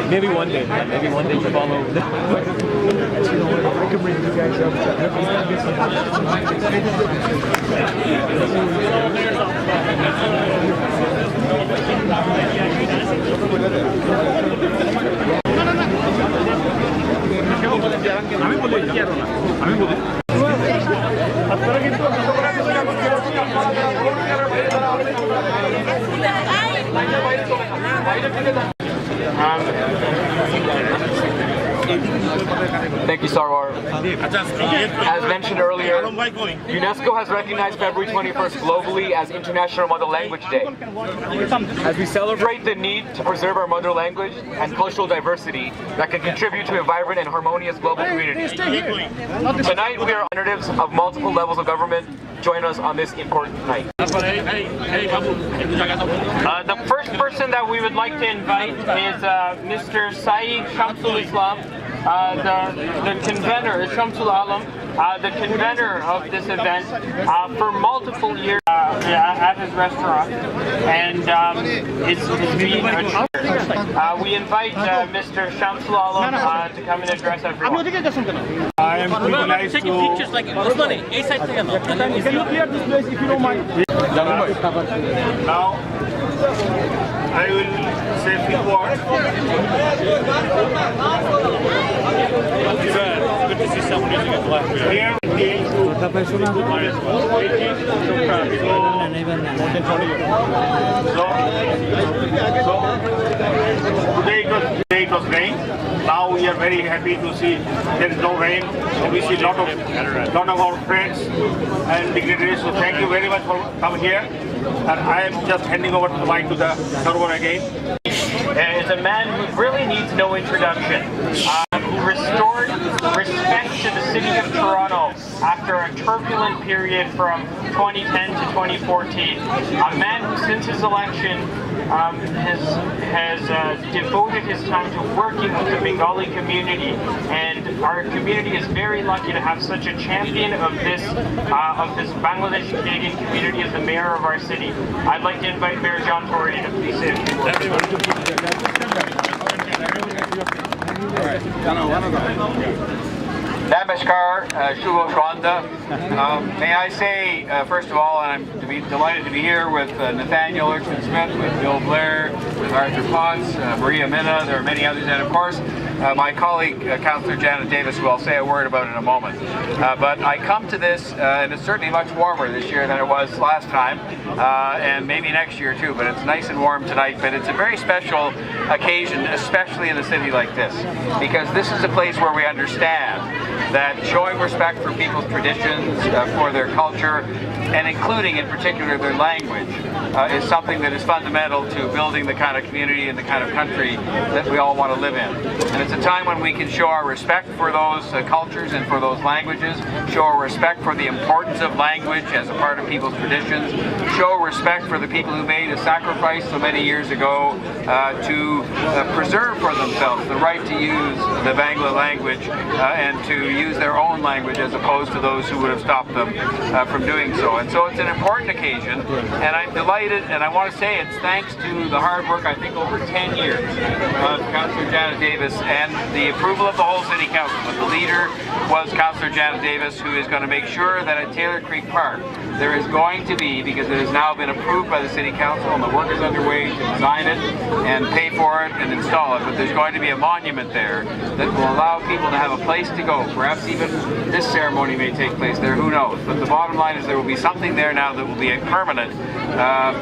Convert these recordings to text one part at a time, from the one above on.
Maybe one day to follow. I can bring you guys Thank you, Sarwar. As mentioned earlier, UNESCO has recognized February 21st globally as International Mother Language Day. As we celebrate the need to preserve our mother language and cultural diversity that can contribute to a vibrant and harmonious global community. Tonight we are representatives of multiple levels of government join us on this important night. The first person that we would like to invite is Mr. Saeed Shamsul Islam, the convener, Shamsul Alam, the convener of this event for multiple years at his restaurant, and it's being we invite Mr. Shamsul Alam to come and address everyone. I am privileged to... pictures like Can you clear this place if you don't mind? Now, I will say a few words. Good to see someone using a black beard. Here, today it was rain. Now we are very happy to see there is no rain. And we see a lot of our friends and dignitaries. So thank you very much for coming here. And I am just handing over the mic to the server again. Is a man who really needs no introduction, who restored respect to the city of Toronto after a turbulent period from 2010 to 2014. A man who since his election has devoted his time to working with the Bengali community, and our community is very lucky to have such a champion of this Bangladeshi Canadian community as the mayor of our city. I'd like to invite Mayor John Tory to please say a few words. Namaskar, Shubho Shwanda. May I say, first of all, and I'm delighted to be here with Nathaniel Erskine-Smith, with Bill Blair, with Arthur Ponce, Maria Minna, there are many others, and of course, my colleague, Councillor Janet Davis, who I'll say a word about in a moment. But I come to this, and it's certainly much warmer this year than it was last time, and maybe next year too, but it's nice and warm tonight. But it's a very special occasion, especially in a city like this, because this is a place where we understand that showing respect for people's traditions, for their culture, and including in particular their language, is something that is fundamental to building the kind of community and the kind of country that we all want to live in. And it's a time when we can show our respect for those cultures and for those languages, show our respect for the importance of language as a part of people's traditions, show respect for the people who made a sacrifice so many years ago to preserve for themselves the right to use the Bangla language and to use their own language as opposed to those who would have stopped them from doing so. And so it's an important occasion, and I'm delighted, and I want to say it's thanks to the hard work, I think over 10 years, of Councillor Janet Davis and the approval of the whole City Council. But the leader was Councillor Janet Davis, who is going to make sure that at Taylor Creek Park there is going to be, because it has now been approved by the City Council and the work is underway to design it and pay for it and install it, but there's going to be a monument there that will allow people to have a place to go. Perhaps even this ceremony may take place there, who knows. But the bottom line is there will be something there now that will be a permanent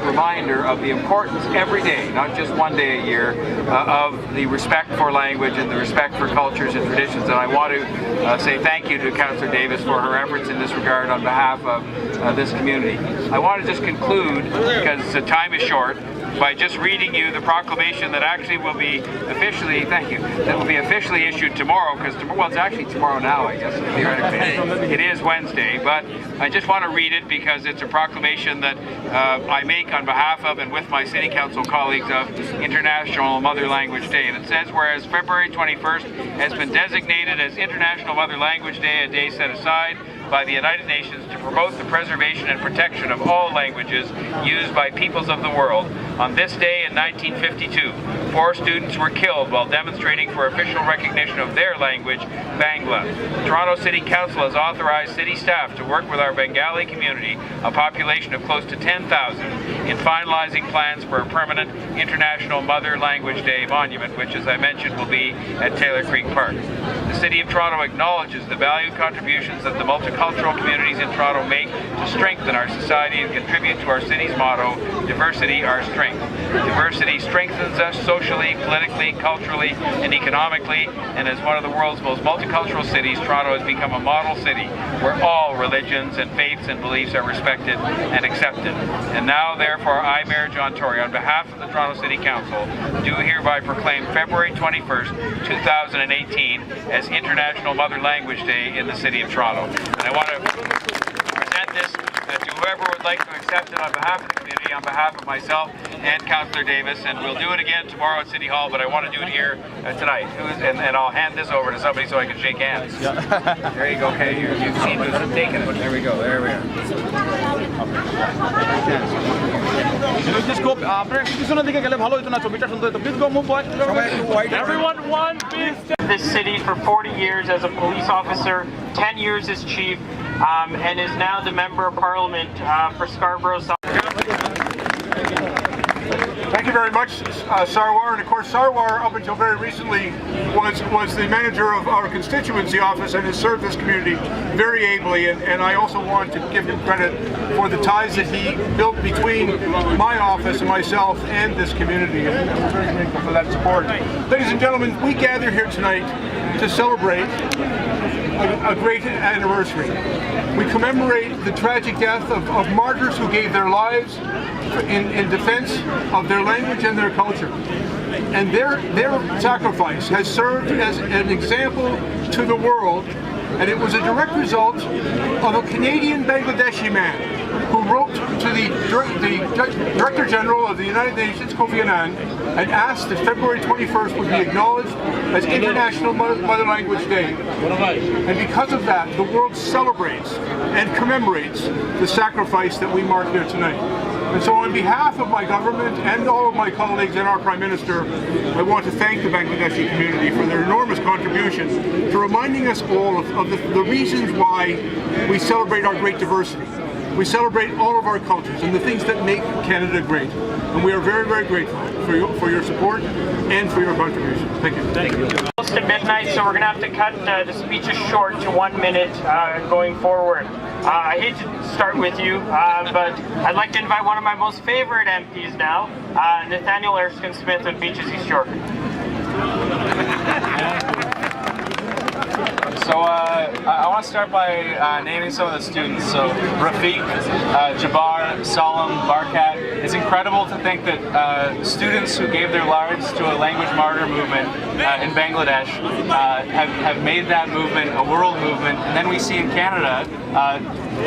reminder of the importance every day, not just one day a year, of the respect for language and the respect for cultures and traditions. And I want to say thank you to Councillor Davis for her efforts in this regard on behalf of this community. I want to just conclude, because the time is short, by just reading you the proclamation that actually will be officially, thank you, that will be officially issued tomorrow, because well, it's actually tomorrow now, I guess, theoretically. It is Wednesday, but I just want to read it because it's a proclamation that I make on behalf of and with my City Council colleagues of International Mother Language Day. And it says, whereas February 21st has been designated as International Mother Language Day, a day set aside by the United Nations to promote the preservation and protection of all languages used by peoples of the world. On this day in 1952, 4 students were killed while demonstrating for official recognition of their language, Bangla. Toronto City Council has authorized city staff to work with our Bengali community, a population of close to 10,000, in finalizing plans for a permanent International Mother Language Day monument, which, as I mentioned, will be at Taylor Creek Park. The City of Toronto acknowledges the valued contributions that the multicultural communities in Toronto make to strengthen our society and contribute to our city's motto, diversity, our strength. Diversity strengthens us socially, politically, culturally, and economically, and as one of the world's most multicultural cities, Toronto has become a model city where all religions and faiths and beliefs are respected and accepted. And now, therefore, I, Mayor John Tory, on behalf of the Toronto City Council, do hereby proclaim February 21st, 2018 as International Mother Language Day in the City of Toronto. And I want to present this to whoever would like to accept it on behalf of the community, on behalf of myself and Councillor Davis, and we'll do it again tomorrow at City Hall, but I want to do it here tonight. And I'll hand this over to somebody so I can shake hands. There you go, okay, you've seen this, taken it. There we go, there we are. Everyone, one big step. This city for 40 years as a police officer, 10 years as chief, and is now the Member of Parliament for Scarborough South. Thank you very much, Sarwar. And of course, Sarwar, up until very recently, was the manager of our constituency office and has served this community very ably. And I also want to give him credit for the ties that he built between my office and myself and this community. And we're very grateful for that support. Ladies and gentlemen, we gather here tonight to celebrate a great anniversary. We commemorate the tragic death of martyrs who gave their lives in defense of their language and their culture. And their sacrifice has served as an example to the world, and it was a direct result of a Canadian Bangladeshi man who wrote to the Director General of the United Nations, Kofi Annan, and asked that February 21st would be acknowledged as International Mother Language Day. And because of that, the world celebrates and commemorates the sacrifice that we mark here tonight. And so on behalf of my government and all of my colleagues and our Prime Minister, I want to thank the Bangladeshi community for their enormous contribution to reminding us all of the reasons why we celebrate our great diversity. We celebrate all of our cultures and the things that make Canada great. And we are very, very grateful for your support and for your contribution. Thank you. Thank you. Close to midnight, so we're going to have to cut the speeches short to 1 minute going forward. I hate to start with you, but I'd like to invite one of my most favorite MPs now, Nathaniel Erskine-Smith of Beaches East York. So I want to start by naming some of the students. So Rafiq, Jabbar, Salam, Barkat. It's incredible to think that students who gave their lives to a language martyr movement in Bangladesh have made that movement a world movement. And then we see in Canada,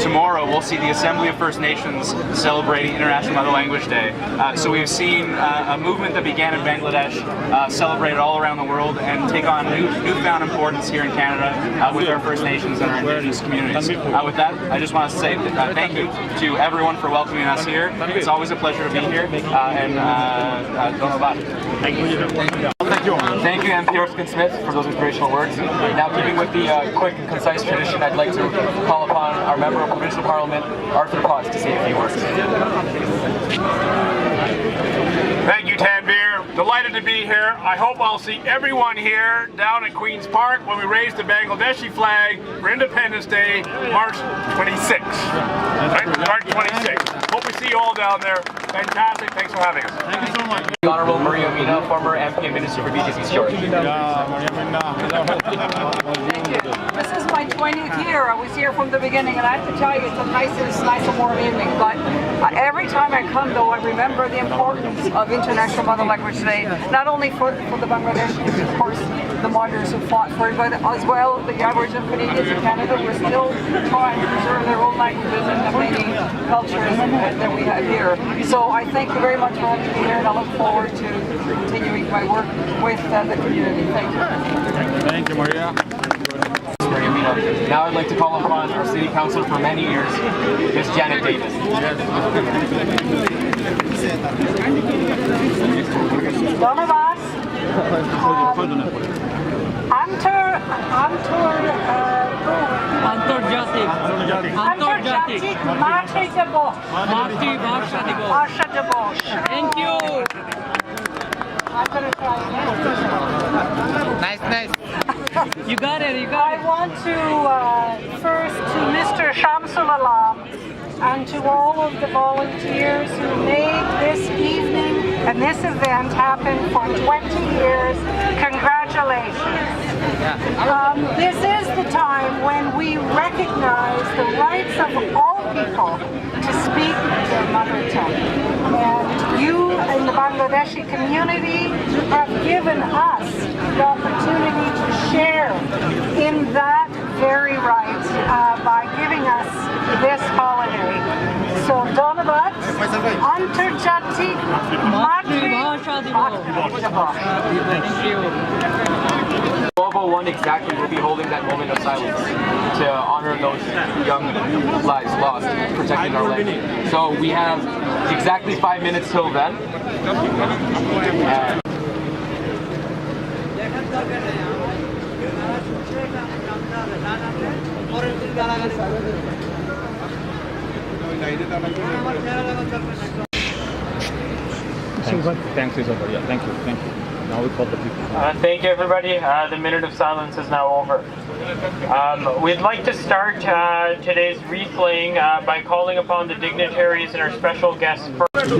tomorrow we'll see the Assembly of First Nations celebrating International Mother Language Day. So we've seen a movement that began in Bangladesh celebrated all around the world and take on newfound importance here in Canada with our First Nations and our Indigenous communities. With that, I just want to say thank you to everyone for welcoming us here. It's always a pleasure to be here, and don't know about it. Thank you. Thank you, MP Erskine-Smith, for those inspirational words. Now, keeping with the quick and concise tradition, I'd like to call upon our Member of Provincial Parliament, Arthur Potts, to say a few words. Thank you, Tanvir. Delighted to be here. I hope I'll see everyone here down at Queen's Park when we raise the Bangladeshi flag for Independence Day, March 26th. Right? March 26th. Hope we see you all down there. Fantastic. Thanks for having us. Thank you so much. The Honorable Maria Mina, former MP and Minister for Beaches East Georgia. This is my 20th year. I was here from the beginning, and I have to tell you, it's a nice and warm evening. But every time I come, though, I remember the importance of International Mother Language Day, not only for the Bangladeshis, of course, the mothers who fought for it, but as well the Aboriginal Canadians in Canada who are still trying to preserve their own languages and the many cultures that we have here. So I thank you very much for having me here, and I look forward to continuing my work with the community. Thank you. Thank you, Maria. Maria Mina. Now I'd like to call upon our city councilor for many years, Ms. Janet Davis. Donavas, আন্তর্জাতিক ভাষা দিবস। Thank you. Nice. You got it. I want to first to Mr. Shamsul Alam and to all of the volunteers who made this evening and this event happen for 20 years. Congratulations. This is the time when we recognize the rights of all people to speak their mother tongue. And you in the Bangladeshi community have given us the opportunity to share in that very right by giving us this holiday. So, Donavad, Antarjatik Matri-Bhasha Divas. Thank you. 12:01 exactly, we'll be holding that moment of silence to honor those young lives lost protecting our land. So we have exactly 5 minutes till then. Thanks, Isabel. Yeah, thank you. Now we call the people. Thank you, everybody. The minute of silence is now over. We'd like to start today's replaying by calling upon the dignitaries and our special guests first.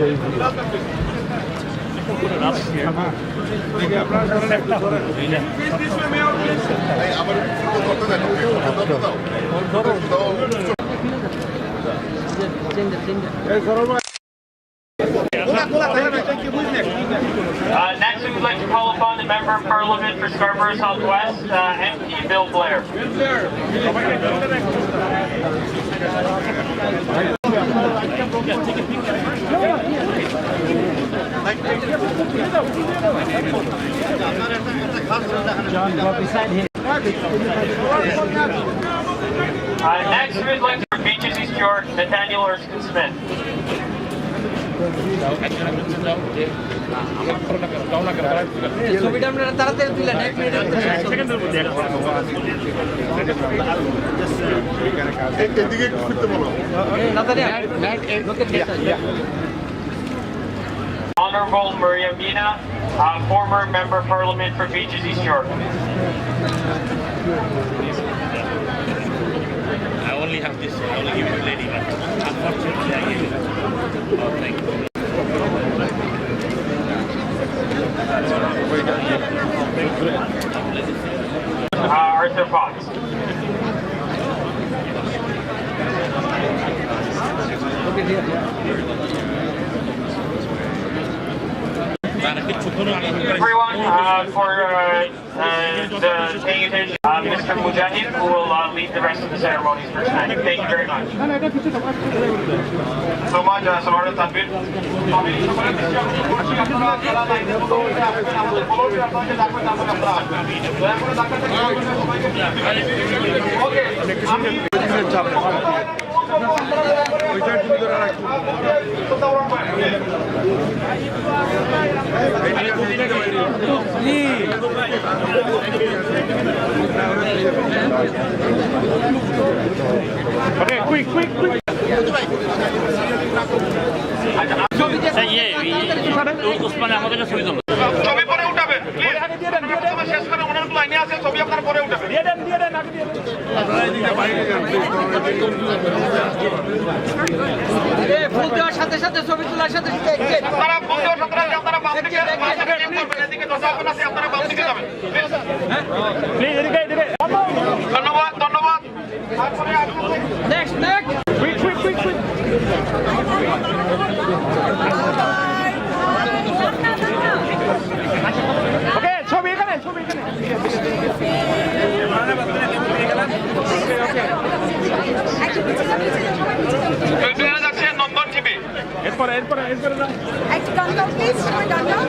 Next, we would like to call upon the Member of Parliament for Scarborough Southwest, MP Bill Blair. Next, we would like to for Beaches East George, Nathaniel Erskine Smith. Honorable Maria Mina, former Member of Parliament for Beaches East York. I only have this, I only give it to lady, but unfortunately I give it. Oh, thank you. Arthur Potts. Everyone, for paying attention, Mr. Mujahid, who will lead the rest of the ceremonies for tonight. Thank you very much. So much, Samara Tanvir. Okay, quick. উসমানে আমাদের ছবি তুলবে ছবি পরে উঠাবেন please শেষ করে ওনার line নিয়ে আসেন, ছবি আপনার পরে উঠাবেন। ফুল দেওয়ার সাথে সাথে ছবি তোলার সাথে সাথে আপনারা ফুল দেওয়ার সাথে সাথে আপনারা বাম দিকে করবেন, এদিকে দরজা ওপেন আছে, আপনারা বাম দিকে যাবেন। ধন্যবাদ, ধন্যবাদ। তারপরে আসুন। নেক্সট নেক্সট ওকে, ছবি এখানে, ছবি এখানে। এখানে যাচ্ছে নন্দন টিভি। এরপরে যান। একটু ডান দাও প্লিজ, ডান দাও।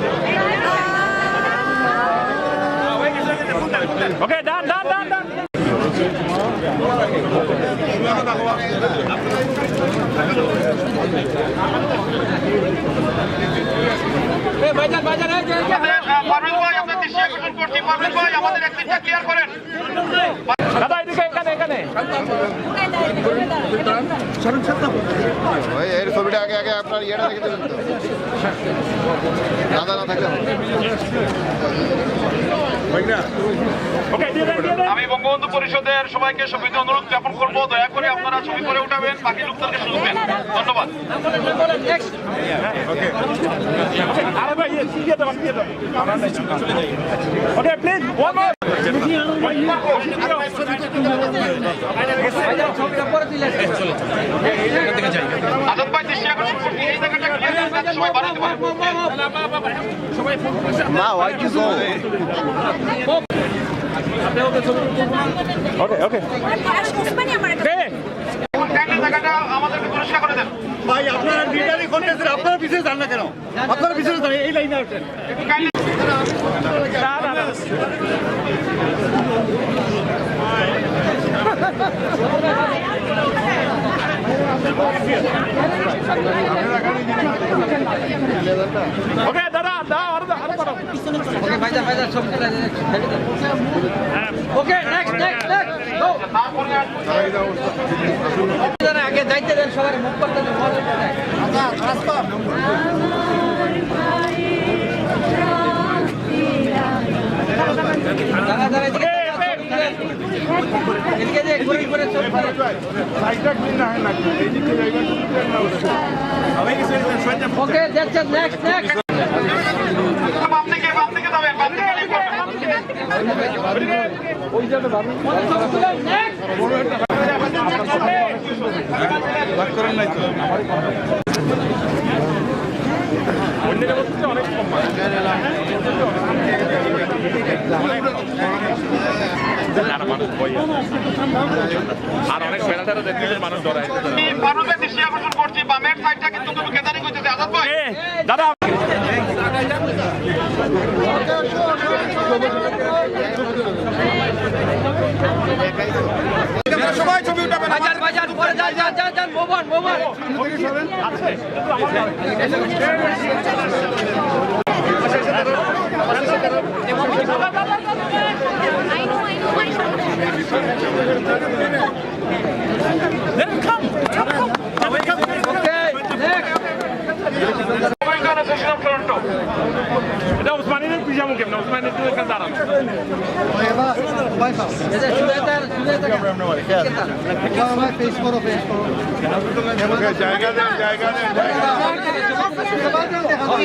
ওকে, ডান। পারভেজ ভাই, আপনার দৃষ্টি আকর্ষণ করছি। পারভেজ ভাই, আমাদের একদিনটা ক্লিয়ার করেন। দাদা এদিকে, এখানে। ওই এর ছবিটা আগে আপনার ইয়েটা দেখে দেবেন তো, দাদা না থাকলে ওকে, দিয়ে দেন। আমি বঙ্গবন্ধু পরিষদের সবাইকে সবিত অনুরোধ জ্ঞাপন করবো, দয়া করে আপনারা ছবি করে উঠাবেন, বাকি লোকদেরকে সুযোগ দেন। ধন্যবাদ। নেক্সট আরে ভাই, দিয়ে দাও। ওকে, প্লিজ, ওয়ান মোর। ছবিটা পরে দিলে আজাদ ভাই, দৃষ্টি আকর্ষণ করছি, এই জায়গাটা ক্লিয়ার করেন, সবাই বাড়াতে পারেন। না হয় কি ওকে। কাইন্ডলি জায়গাটা আমাদেরকে পরিষ্কার করে দেন। ভাই আপনারা লিডারই করতেছেন, আপনারা পিছনে যান না কেন? আপনারা পিছনে যান, এই লাইনে আসেন। ওকে, দাদা দাও, আরো পাঠাও। ওকে ভাইজান ছবি তুলে ওকে নেক্সট গো আগে যাইতে দেন, সবার মুখ করতে দেন। দাঁড়া এদিকে যে ঘুরে ঘুরে ছবি ওকে দেখছেন নেক্সট বাম দিকে যাবেন, বাম দিকে লিভ করবেন। আর অনেক বেড়াটারা দেখতে মানুষ ডরায়। পারভেজ দৃষ্টি আকর্ষণ করছি, বামের সাইডটা কিন্তু তুমি কেদারিং হইতেছে। আজাদ ভাই, দাদা সবাই ছবি উঠাবেন। বাজার পরে যান মোবাইল এটা উসমানীদের পিজামো কেমন? উসমানীদের তো এখানে দাঁড়ানো।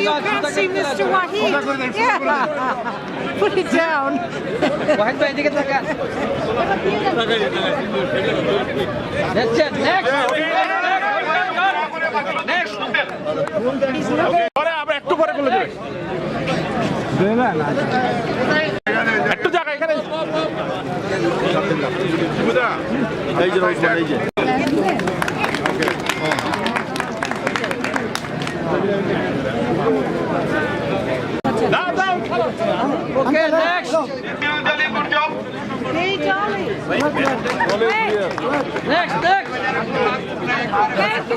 You can't see Mr. Wahid. Yeah. Put it down. Wahid ভাই এদিকে তাকান দেখছেন নেক্সট পরে আবার একটু পরে বলে দেবে। একটু জায়গা এখানে। এই যে এই যে okay next good job. Hey, Dolly. Next Thank you.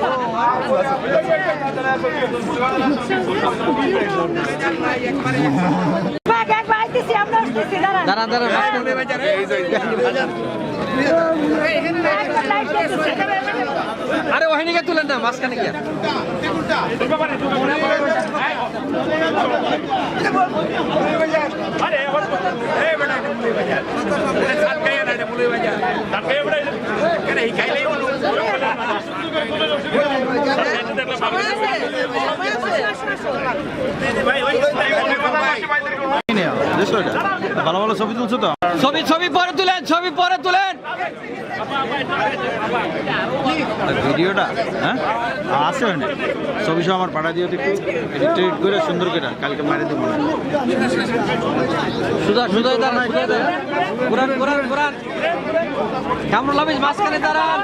Bag বাইতেছি, আমরা আসতেছি, দাঁড়ান। দাঁড়ান আরে ওখানে তুলেন না মাঝখানে গিয়া আরে ভালো ভালো ছবি তুলছো তো ছবি ছবি পরে তুলেন, ছবি পরে তুলেন। ভিডিওটা হ্যাঁ আছে ছবি সব আমার পাঠা দিয়ে একটু এডিট করে সুন্দর করে কালকে মারে দেবো সুদা সুদা দাঁড়ান, সুদা দাঁড়ান, ঘুরান ঘুরান ঘুরান। কামরুল হামিদ মাঝখানে দাঁড়ান।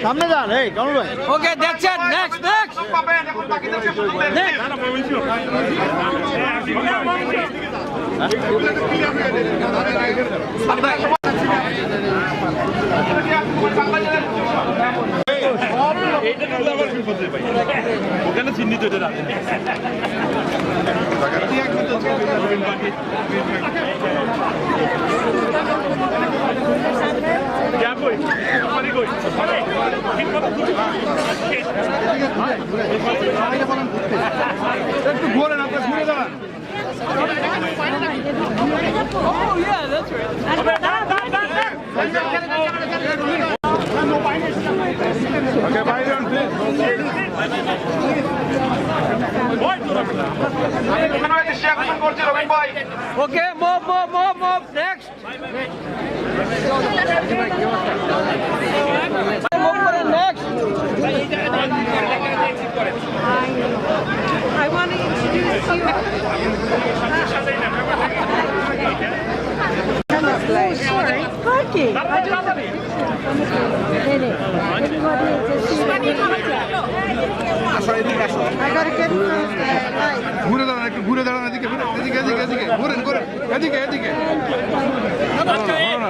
সামনে যান এই কামরুল ভাই ওকে দেখছেন, নেক্সট নেক্সট। ওখানে চিহ্নিত এটা একটু ঘুরে না ঘুরে দাঁড়ান Oh yeah, that's Okay, bye then, please. Okay, move, move, move, move. Next. Move for the next. I want to introduce you. Sorry, parking. I gotta get first light. ঘুরে দাঁড়ান একটু ঘুরে দাঁড়ান এদিকে এদিকে এদিকে এদিকে ঘুরেন ঘুরেন এদিকে এদিকে হলো না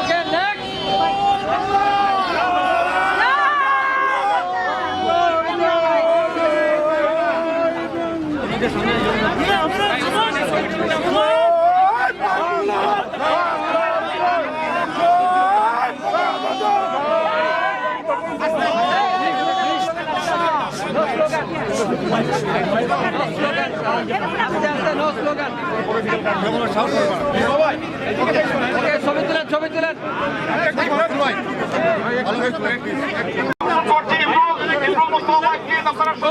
Okay, next. No slogan. Okay, ছবি তুলেন, ছবি তুলেন।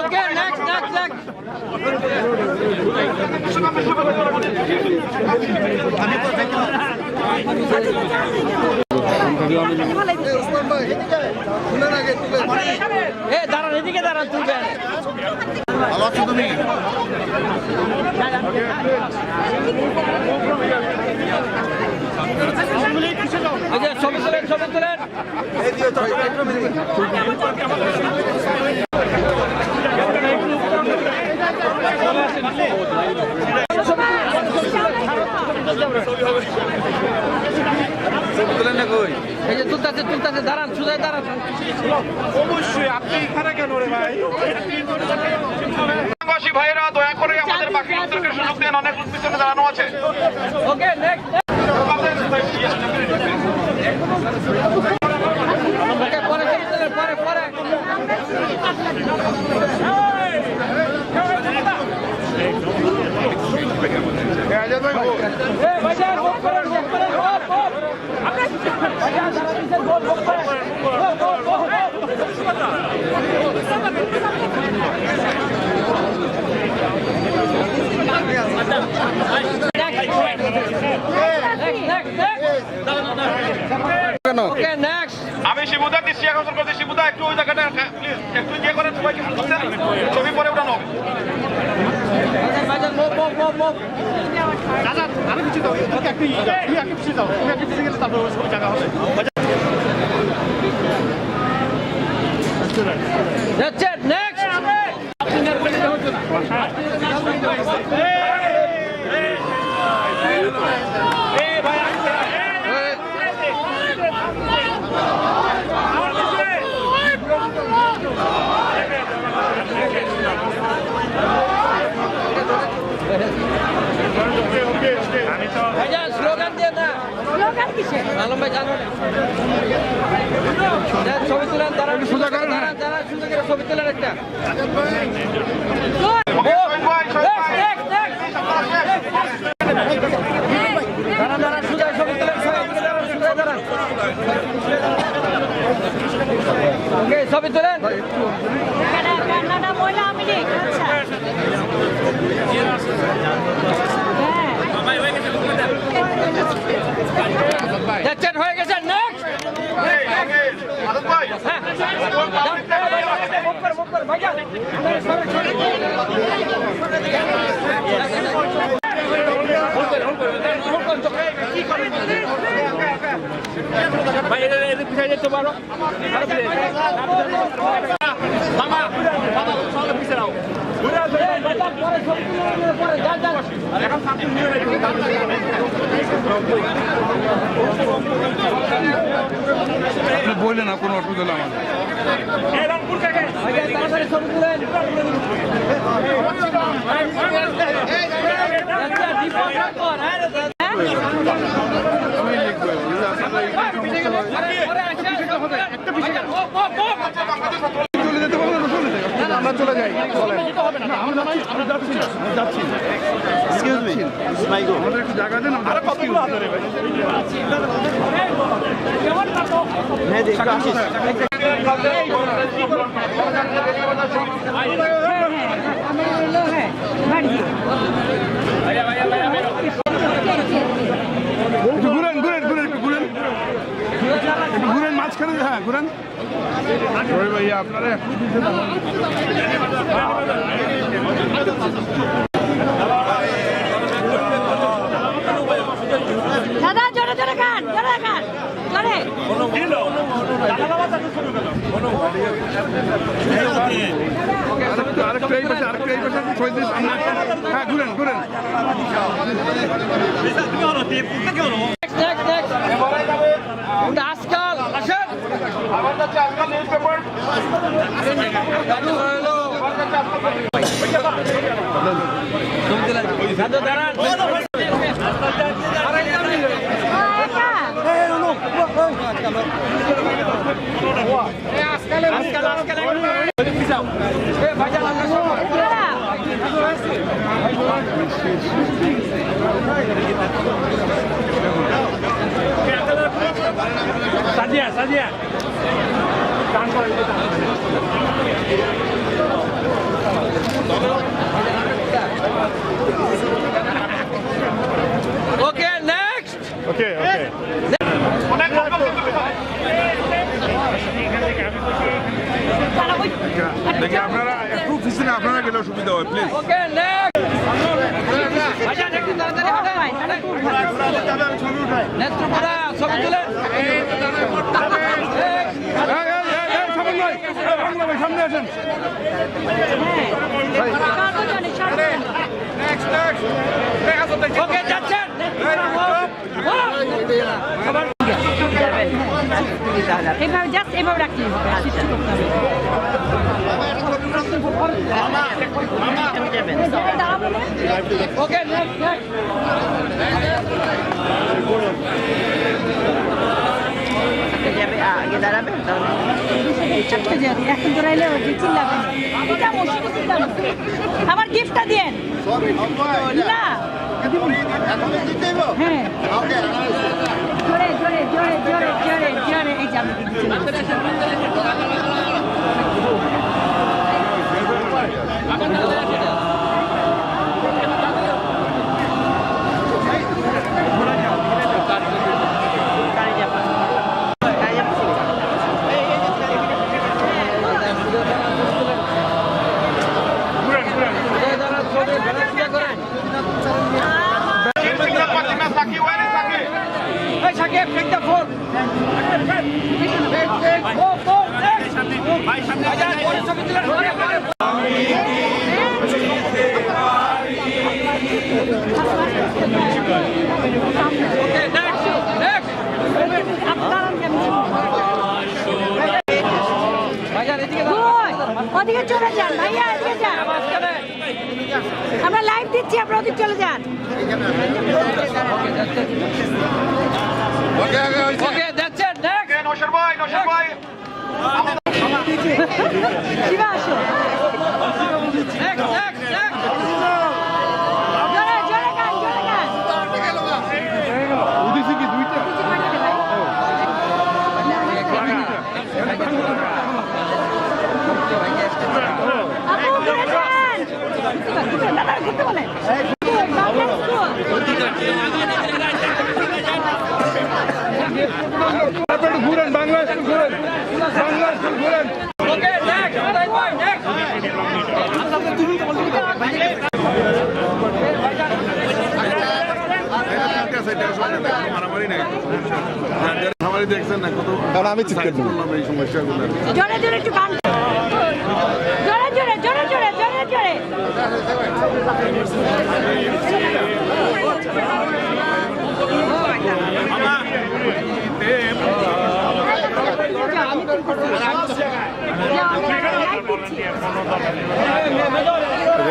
Okay, next, next, next. দাঁড়ান, এদিকে দাঁড়ান, তুলবেন। ভালো আছো তুমি এই যে ছবি তুলেন, ছবি তুলেন। তুলেন না কই এই যে তুলতাছে, তুলতাছে, দাঁড়ান, সুজায় দাঁড়ান। অবশ্যই আপনি এখানে কেন রে ভাই ভাইয়েরা দয়া করে আমাদের বাকি লোকদেরকে সুযোগ দেন, অনেক লোক পিছনে দাঁড়ানো আছে। ওকে, নেক্সট। ওকে, পরে ছবি তুলেন, পরে পরে। ভাইজান মুভ করেন, মুভ করেন, মুভ, মুভ। ভাইজান দাঁড়ান, পিছনে মুভ, মুভ করেন। Move, move, move, move. Okay, next. আমি শিবুদা দৃষ্টি আকর্ষণ করছি। শিবুদা একটু ওই জায়গাটা প্লিজ একটু ইয়ে করেন, সবাইকে ছবি পরে ওঠানো হবে। ভাইজান move, move, move, move. That's it. Next. ভাইজান স্লোগান দিয়ে না। স্লোগান কিসের? আলম ভাই জানো না। ছবি তুলেন, দাঁড়ান, দাঁড়ান, দাঁড়ান, সুন্দর করে ছবি তুলেন একটা। Next, next, next. ছবি তোলেন। যাচ্ছেন, হয়ে গেছে, নেক্সট। ভাই এটা পিছিয়ে যেতে পারো, মামা সবাই পিছিয়ে নাও। আপনি বললেন না, কোনো অসুবিধা হলো আমরা চলে যাই, যাচ্ছি। আমাদের একটু জায়গা দেন, আরো কতগুলো আপনার ঘুরেন একটু ঘুরেন মাঝখানে, হ্যাঁ ঘুরেন ভাইয়া আপনারা দাদা জোরে জোরে গান, জোরে গান, জোরে। আরেকটু এই পাশে হ্যাঁ ঘুরেন আজকাল আসেন, সাজিয়া সাজিয়া ওকে নেক্সট ওকে দেখি আপনারা একটু পিছনে আপনারা গেলেও সুবিধা হয় প্লিজ। ওকে নেক্সট নেত্রকোনা ছবি তুলে সামনে আসেন। ওকে যাচ্ছেন, এভাবে জাস্ট এভাবে রাখতে হবে। ওকে নেক্সট আগে দাঁড়াবেন এখন দৌড়াইলে চিল্লাবেন। আমার গিফটটা দিয়েন না, হ্যাঁ জোরে জোরে জোরে জোরে জোরে জোরে এই যাবে। Hey, Shakib, take the phone. Phone, next. Ajan, phone ছবি তুলে Okay, next, next. Ajan, এদিকে ওদিকে চলে যান ভাইয়া, এদিকে যান, আমরা লাইভ দিচ্ছি, আপনারা ওদিকে চলে যান। Okay, that's it, next. নশর ভাই শিবা আসো, Next, next, next. জোরে জোরে গান, জোরে গান। উদিছি কি দুইটা ভাই কারণ আমি চিৎকার করবো এই সমস্যাগুলো জোরে জোরে একটু গান জোরে জোরে জোরে জোরে জোরে জোরে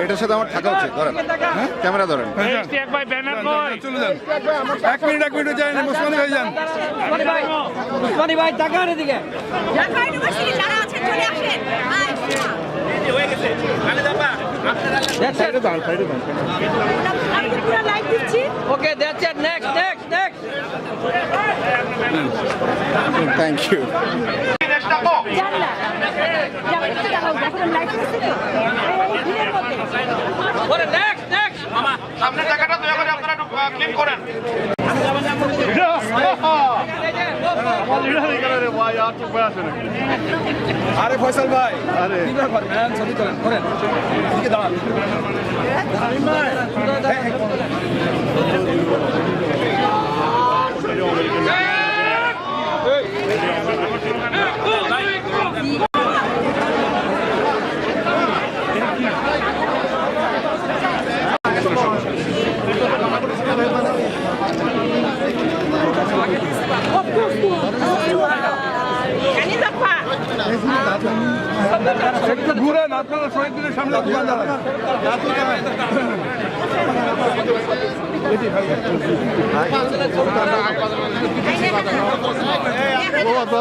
এটার সাথে আমার থাকা উচিত ধরেন হ্যাঁ ক্যামেরা ধরেন চলে যান 1 মিনিট যান মুসমানি ভাই যান মুসমানি ভাই তাকান এদিকে ঢাকা ইউনিভার্সিটি যারা আছেন চলে আসেন হয়ে গেছে মানে দাদা সাইডে দাঁড়ান আমি তো পুরো লাইভ দিচ্ছি okay that's it next next next thank you জান না যাও একটু দেখাও দেখো লাইভ দিচ্ছি তো এই ভিড়ের মধ্যে ওরে নেক্সট নেক্সট সামনের জায়গাটা দয়া করে আপনারা একটু ক্লিন করেন আরে ফয়সাল ভাই আরে কি ব্যাপার ম্যান ছবি তোলেন করেন এদিকে দাঁড়ান ঘুরে না আপনারা শহীদ দিনের সামনে দোকান দাঁড়ান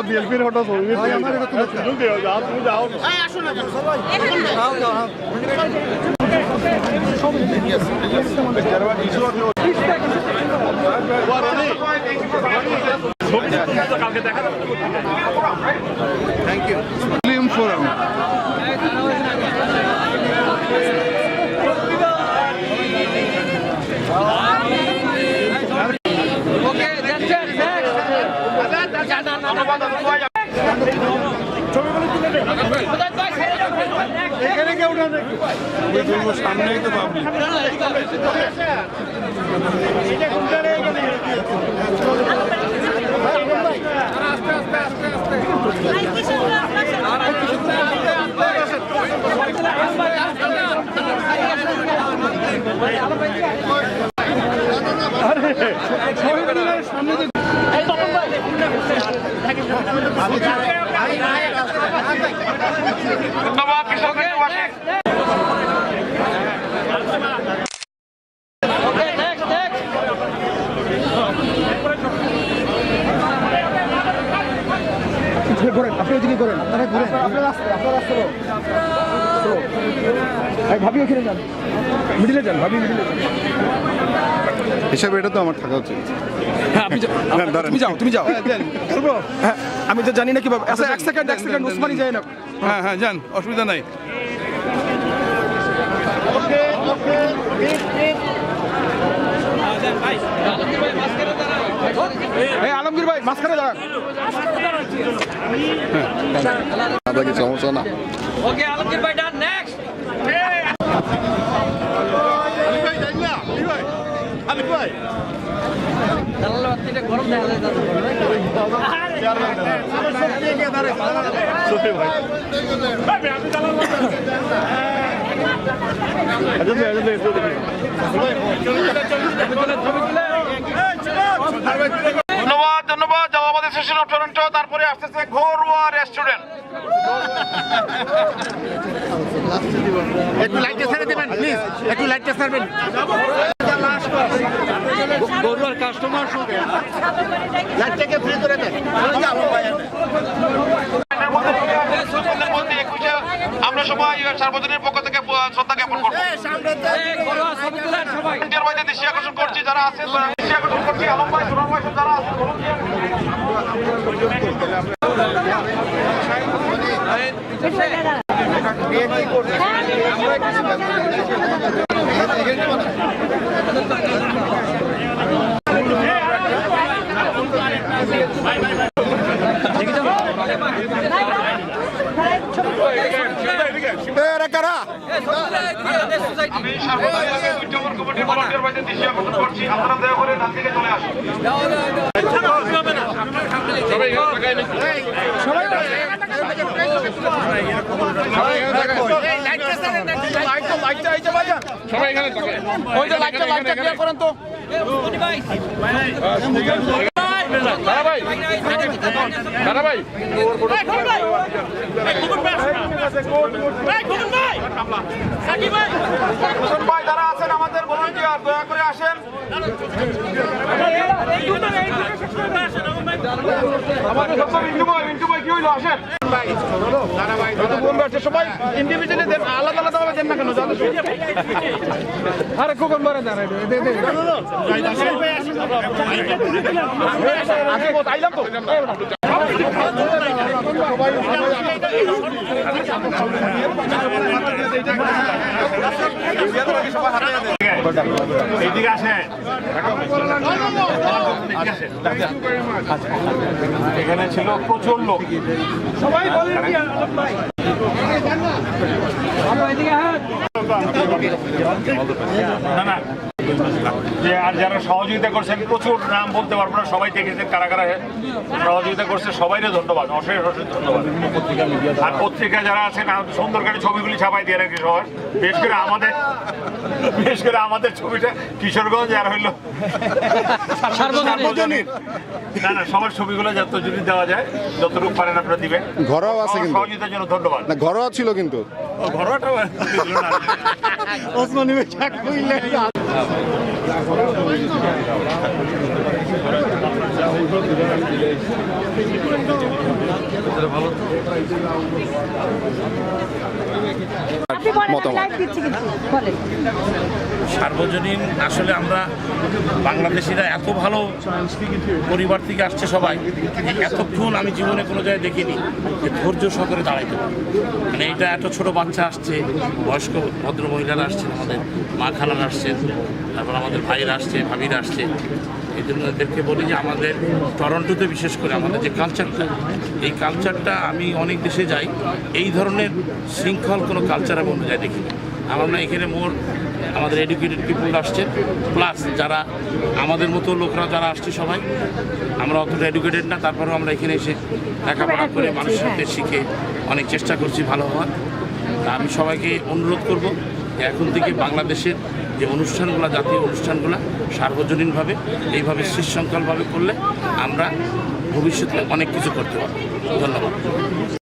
বিএলপির হঠাৎ তুমি যাও thank you film forum okay that's it next এখানে কেউ না সামনেই তো পাবলিক ধন্যবাদ কৃষকদের পাশে ওকে নেক্সট নেক্সট ঘুরেন আপনি ওদিকে ঘুরেন তারা ঘুরেন আপনার রাস্তা ভাবি ওখানে যান মিডিলে যান ভাবি মিডিলে যান হিসাবে এটা তো আমার থাকা উচিত হ্যাঁ আপনি তুমি যাও হ্যাঁ আমি তো জানি না কিভাবে আচ্ছা এক সেকেন্ড উসমানি যায় না হ্যাঁ হ্যাঁ যান অসুবিধা নাই আলমগীর ভাই মাঝখানে দাঁড়ান আপনাকে সমস্যা না ওকে আলমগীর ভাই ডান নেক্সট গরম দেখা ধন্যবাদ ধন্যবাদ জামাবাদের সেশন অফ টরন্টো তারপরে আসতেছে ঘরোয়া রেস্টুরেন্ট একটু লাইটটা ছেড়ে দেবেন প্লিজ একটু লাইটটা ছাড়বেন ঘরোয়ার কাস্টমার শুনে লাইটটাকে ফ্রি করে দেন আমরা সবাই সার্বজনীন পক্ষ থেকে শ্রদ্ধা জ্ঞাপন করবো ইন্ডিয়ার বাইরে দৃষ্টি আকর্ষণ করছি যারা আছেন দৃষ্টি আকর্ষণ করছি আলম ভাই সুরন ভাই যারা আছেন আমি সর্বদা কমিটির ভলান্টিয়ার বাইরে দৃষ্টি আকর্ষণ করছি আপনারা দয়া করে ডান দিকে চলে সবাই এখানে থাকে ওই যে লাইটটা ক্লিয়ার করেন তো দাদা ভাই দাদা ভাই ভাই যারা আছেন আমাদের ভলান্টিয়ার দয়া করে আসেন আমাদের মিন্টু ভাই কি হইলো আসেন সবাই ইন্ডিভিজুয়ালি দেন আলাদা আলাদা ভাবে দেন না কেন আরে কোকন মারে দাঁড়াই আইলাম তো এইদিকে আসেন এখানে ছিল প্রচুর লোক সবাই না যে আর যারা সহযোগিতা করছেন প্রচুর নাম বলতে পারবো না সবাই দেখেছেন কারা কারা সহযোগিতা করছে সবাইকে ধন্যবাদ অশেষ ধন্যবাদ আর পত্রিকা যারা আছেন সুন্দর করে ছবিগুলি ছাপাই দিয়ে রাখি সবার বিশেষ করে আমাদের ছবিটা কিশোরগঞ্জ আর হইলো সার্বজনীন না সবার ছবিগুলো যত যদি দেওয়া যায় যতটুকু পারেন আপনারা দিবেন ঘরোয়া আছে কিন্তু সহযোগিতার জন্য ধন্যবাদ না ঘরোয়া ছিল কিন্তু ঘরোয়াটাও ওসমানী ভাই সার্বজনীন আসলে আমরা বাংলাদেশিরা এত ভালো পরিবার থেকে আসছে সবাই এতক্ষণ আমি জীবনে কোনো জায়গায় দেখিনি যে ধৈর্য সহকারে দাঁড়াইতে মানে এটা এত ছোট বাচ্চা আসছে বয়স্ক ভদ্র মহিলারা আসছেন আমাদের মা খালারা আসছেন তারপর আমাদের ভাইরা আসছে ভাবিরা আসছে এই জন্য এদেরকে বলি যে আমাদের টরন্টোতে বিশেষ করে আমাদের যে কালচারটা এই কালচারটা আমি অনেক দেশে যাই এই ধরনের শৃঙ্খল কোনো কালচার আমি অন্য জায়গায় দেখিনি আমরা এখানে মোর আমাদের এডুকেটেড পিপুল আসছে প্লাস যারা আমাদের মতো লোকরা যারা আসছে সবাই আমরা অতটা এডুকেটেড না তারপরেও আমরা এখানে এসে লেখাপড়া করে মানুষের সাথে শিখে অনেক চেষ্টা করছি ভালো হওয়ার তা আমি সবাইকে অনুরোধ করব যে এখন থেকে বাংলাদেশের যে অনুষ্ঠানগুলো জাতীয় অনুষ্ঠানগুলো সার্বজনীনভাবে এইভাবে শৃঙ্খলভাবে করলে আমরা ভবিষ্যতে অনেক কিছু করতে পারব ধন্যবাদ